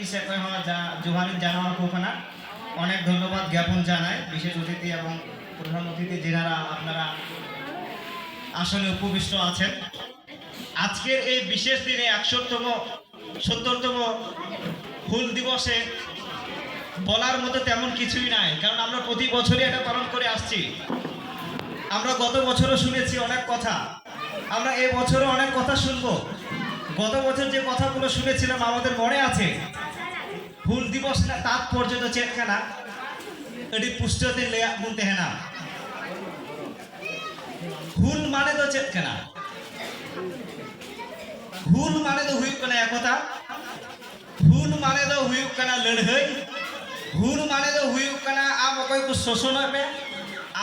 से जोहार जाना अनेक धन्यवाद ज्ञापन जानाय विशेष अतिथि और प्रधान अतिथि जेनारा आपनारा आसने उपविष्ट आছেন। আজকের এই বিশেষ দিনে 70তম হুল দিবসে বলার মতো তেমন কিছুই নাই, কারণ আমরা প্রতি বছরই এটা পালন করে আসছি। আমরা গত বছরও শুনেছি অনেক কথা, আমরা এই বছরও অনেক কথা শুনবো। গত বছর যে কথাগুলো শুনেছিলাম আমাদের মনে আছে। হুল দিবস না তাৎপর্য তো চেতকানা এটি পুষ্টতে লেয়া বলতে है ना। হুল মানে তো চেতকানা, হুল মানে तो हुई कना एकता, হুল মানে तो हुई कना लड़ाई, হুল মানে तो हुई कना आम अकय को शोषण में,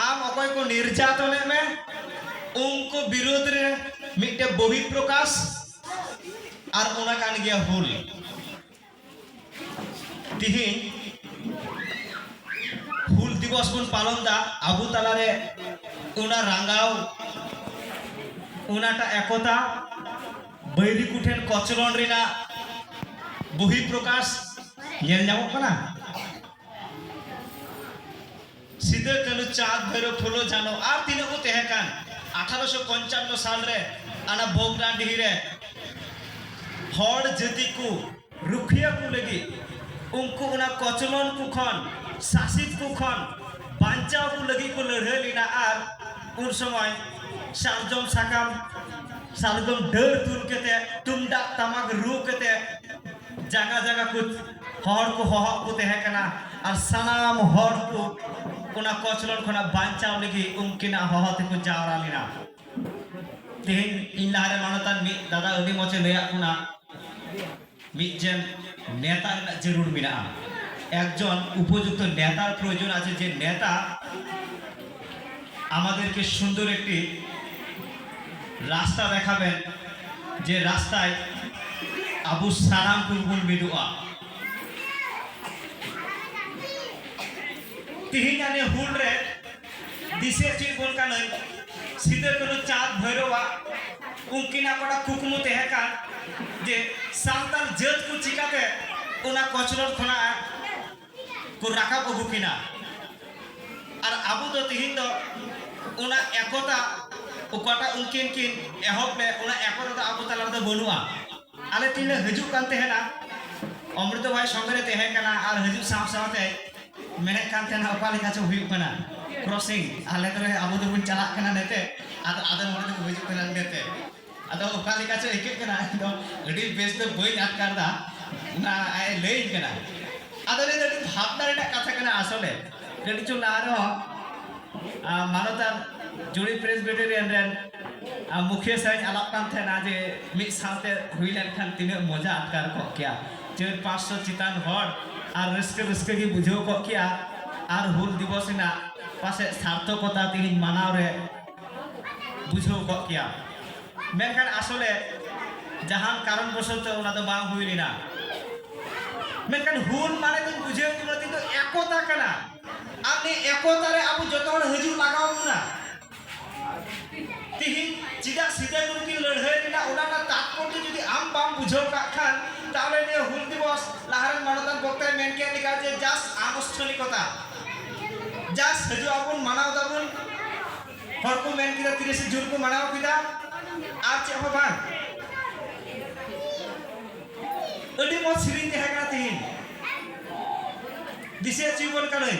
आम अकय को निर्यातन में उनको विरोध रे मिटे बहिप्रकाश और ओना कान गया হুল। तिहिन হুল दिवस बन पालन दा आबू तालारे उना रांगाव उनाटा एकता बैरी कुठेन कचलन रेना बहिप्रकाश नेल नामो कना। सीधे कनु चाँद भैरव फुलो जानो और तीनों को तेहकान 1855 साल रे आना बोगदान डिहिरे हर जति को रुखिया को लगी उनको उना कचलन को खन शासित को खन बांचाव को लगी को लड़े लेना और उन समय सारजम साकाम सारजम डर तुल केते तुमडा तमाक रू केते जगह जगह कुछ हर को हक को तेहकाना और सनाम हर को उना कचलन खना बांचाव लगी उनकिना हहते को जावरा लेना। तेहिन इन लारे मानतान मी दादा अभी मोचे लेया कुना मिजन नेता जरूर मिना একজন উপযুক্ত নেতার প্রয়োজন আছে, যে নেতা আমাদেরকে সুন্দর একটি রাস্তা দেখাবেন, যে রাস্তায় আবু সালাম কুলবুল মিডুয়া তিহিনানে হুলরে দিশে চিবন কানে সিধে কোনো চাঁদ ভৈরবা উনকিনা কটা কুকুমু তেহকান যে সান্তাল জাত কু চিকাতে ওনা কচলর খনা को रखा बहू किना और आबू तो तिहिन तो उना एकता उकाटा उनकिन किन एहब में उना एकता तो आबू तलार तो बनुआ आले तीने हजू कानते है ना अमृत भाई संगे तेहे कना और हजू साफ साफते मेने कानते ना उपाली काचे हुई कना क्रॉसिंग आले तो आबू तो बुन चला कना नेते आदर मोरे तो हजू कना नेते आदो उपाली काचे एक कना तो अडी बेस तो बई नाट करदा ना आए लेई कना आदरे दे भावना रे कथा कना आसले कटी चु लारो मानतार जुड़ी प्रेस बेटेरियन रेन मुख्य साइन आलाप कान थे ना जे मिक साथे हुइलेन खान तिने मजा आटकार को क्या 400 चितान हर और रस्के की बुझो को क्या और हुल दिवस ना पासे सार्थकता तिनि मानाव रे बुझो को क्या मेनखान आसले जहान कारण बसत ओना तो बांग हुइलिना मेनखान हुल माने तो बुझे तुला किंतु एकता कना आपने एकता रे आबु जतो हर हजू लागाव ना तिहिन चिदा सीधे नुकी लड़ाई रेना ओनाटा तात्पर्य जदि आम बाम बुझो का खान ताहले ने हुल दिवस लाहारन मानतान बक्ताय मेनके निका जे जास आनुष्ठानिकता जास हजू आबुन मानाव दाबुन हर को मेन किदा 30 जून को मानाव किदा आज चे होबान अडी मो सिरिन ते हेका तिहिन दिसे जीवन काने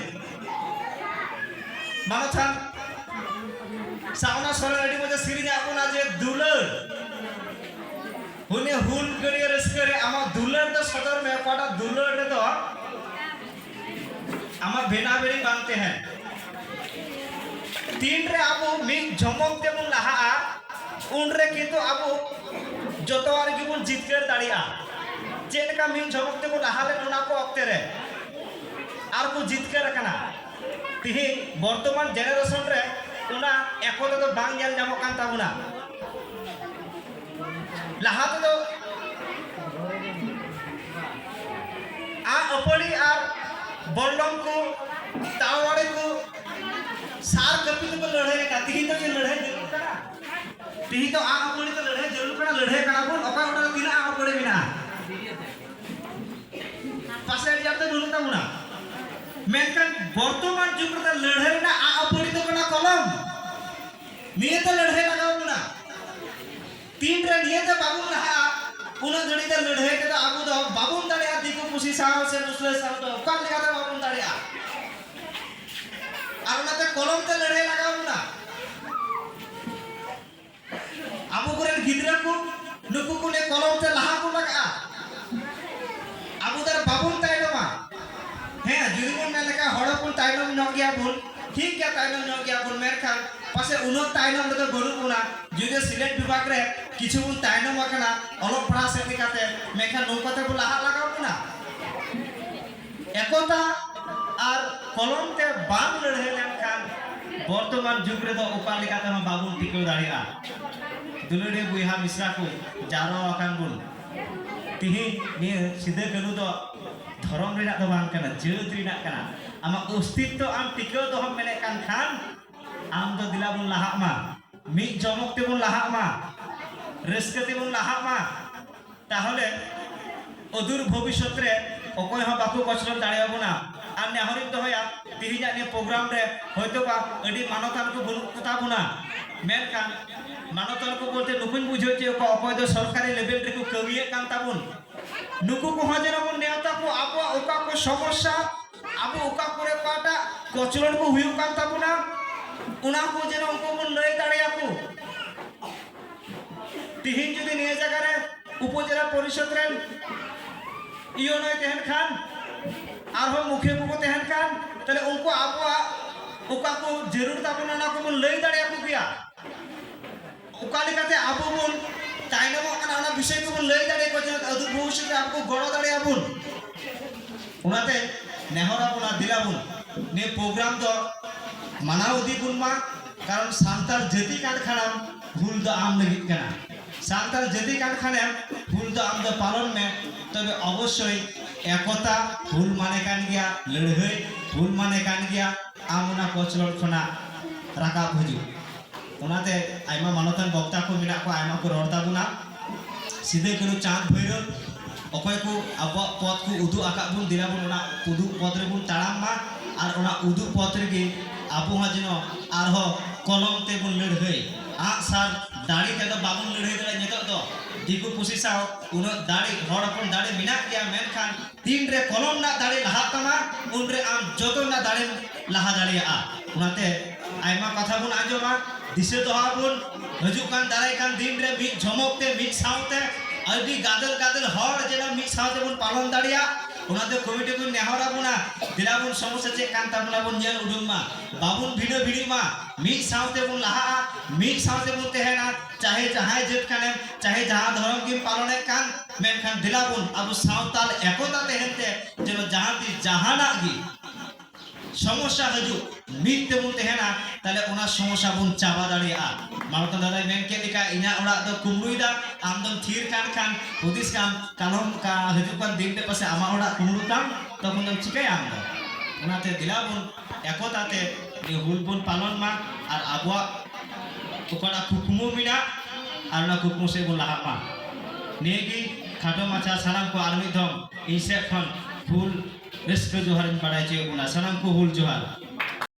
मानथान सावना सरे अडी मो सिरिन आबुन आज दुलर हुने हुल करिए रसकरे आमा दुलर तो सदर में पाटा दुलर रे तो आमा बेना बेरी बांधते हैं तीन रे आबो मिक झमक देबुन लाहा उन रे किंतु आबो जतो आर गिबुन जितकर दाड़िया चेलका मिन झमक देबुन लाहाले उना को अक्ते रे आर को जितकर कना तिहि वर्तमान जेनारेशन रे उना एकता तो बांग नेल नामो कान ताबुना लाहाते तो आ अपड़ी आर बल्लम को तावाड़े को सार कपी तो लड़ाई का तिहि तो लड़ाई जरूर करा तिहि तो आ अपड़ी तो लड़ाई जरूर करा लड़ाई करा बोल ओका ओटा दिना आ अपड़ी बिना बनु ताबुना मेनखान बर्तमान जुग रे लड़ाई ना अपनी तो कना कलम निये तो लड़ाई लगाओ बुना तीन रे निये तो बाबू लहा उन घड़ी तो लड़ाई के तो आबू दो बाबू दाड़िया दिको पुसी साव से मुसले साव तो का लेगा तो बाबू दाड़िया আর ওনাতে কলমতে লড়াই লাগাবো না আবু করেন গিদরা কো নুকু কোনে কলমতে লাহা কো লাগা আবু দার বাবুন তাইনমা হ্যাঁ যদি কোন মেলেকা হড়পুন তাইনম নগিয়া বল ঠিক কে তাইনম নগিয়া বল মেরখান পাশে উনো তাইনম রে বড়ু কোনা যদি সিলেট বিভাগ রে কিছু কোন তাইনম আকানা অলপ পড়া সেদিকাতে মেখা নৌকাতে বল লাহা লাগাবো না একতা আর কলমতে বাম লড়াই লেনখান বর্তমান যুগ রে তো ওকা লেকাতে বাবুন টিকে দাঁড়িয়া দুলড়ে বুইহা মিশ্রা কো জারো আকান বল তিহি নিয়ে সিধে কানু তো ধরম রেনা তো বাং কানা জেত রেনা কানা আমা অস্তিত্ব আম টিকে তো হম মেনে কান খান আম তো দিলা বল লাহা মা মি জমক তে বল লাহা মা রেস্কতে বল লাহা মা তাহলে অদূর ভবিষ্যৎ রে অকয় হা বাকু কচলন দাঁড়াবো না আর নেহরিক তো হয়া তিহিজা নিয়ে প্রোগ্রাম রে হয়তো বা এডি মানতান কো বলু কথা বুনা মেনখান মানতান কো বলতে নুকুন বুঝো যে অকয় তো সরকারি লেভেল রে কো কমিয়ে কান তাবুন নুকু কো হাজার বন নেওতা কো আবো ওকা কো সমস্যা আবো ওকা করে পাটা কচলন কো হুয়ু কান তাবুনা উনা কো যেন অঙ্ক বন লই দাঁড়িয়া কো তিহিন যদি নিয়ে জায়গারে উপজেলা পরিষদ রে ইও নয় তেহেন খান আর हम मुखे को तेहन कान तले उनको आबो ओका को जरूरत आपन ना को मन लई दाड़े आपु किया ओका लेकाते आबो बन ताइनम काना ना विषय को मन लई दाड़े को जे अदु भविष्य में आपको गड़ो दाड़े आबुन उनाते नेहरा बुना दिलाबुन ने प्रोग्राम दो मानाव दिबुन मा कारण सांताल जति कान खाना भूल द आम लगित काना सांताल जति कान खाना भूल द आम द पालन में तबे अवश्य একতা ভুল মানে কান গিয়া লড়াই ভুল মানে কান গিয়া আমনা কচলন খনা রাকা ভজু ওনাতে আইমা মানতান বক্তা কো মিনা কো আইমা কো রড়তা বুনা সিধে কোনো চাঁদ ভৈরব অকয় কো আব পথ কো উদু আকা বুন দিলা বুন না উদু পথ রে বুন তাড়াম মা আর ওনা উদু পথ রে গে আবু হাজনো আর হ কলম তে বুন লড়াই আ সার দাড়ি তে তো বাবুন লড়াই দাড়ি নেতো তো दिकु पुसी साव उन दाड़ी हड़ अपन दाड़ी मिना गया मेनखान तीन रे कलम ना दाड़ी लहा तमा उन रे आम जतो ना दाड़ी लहा दाड़ी आ उनाते आइमा कथा बुन आजोमा दिसे दोहा बुन हजु कान दाड़ाई कान दिन रे मिक झमकते मिक सावते अडी गादल गादल हड़ जेना मिक सावते बुन पालन दाड़िया उनाते कमिटी बुन नेहरा बुना दिला बुन समस्या चे कान ताबुना बुन जेल उडुम मा बाबुन भिडो भिडी मा मिक सावते बुन लहा मिक सावते बुन तेहना चाहे जहां जेत काने चाहे जहां धर्म की पालने कान मेनखान दिलाबुन अब सावताल एकता तेहनते जेनो जहां ती जहाना गी समस्या हजु मिटते बुन तेहना ताले उना समस्या बुन चाबा दाड़िया मानता दादा मेन के लिका इना ओड़ा दो कुमरुइदा आमदम थीर कान खान हुदिस कान कालम का हजु कान दिन ते पासे आमा ओड़ा कुमरुताम तखन दम चिकाय आमदो उनाते दिलाबुन एकता ते नि हुलबुन पालन मा और आबुआ ओकड़ा कुकुमु मिना और ना कुकुमु से बोला हामा नेगी खाटो माचा सालाम को आर्मी धम इसे खन फूल रिस्क जोहार पढ़ाई चे उना सालाम को हुल जोहार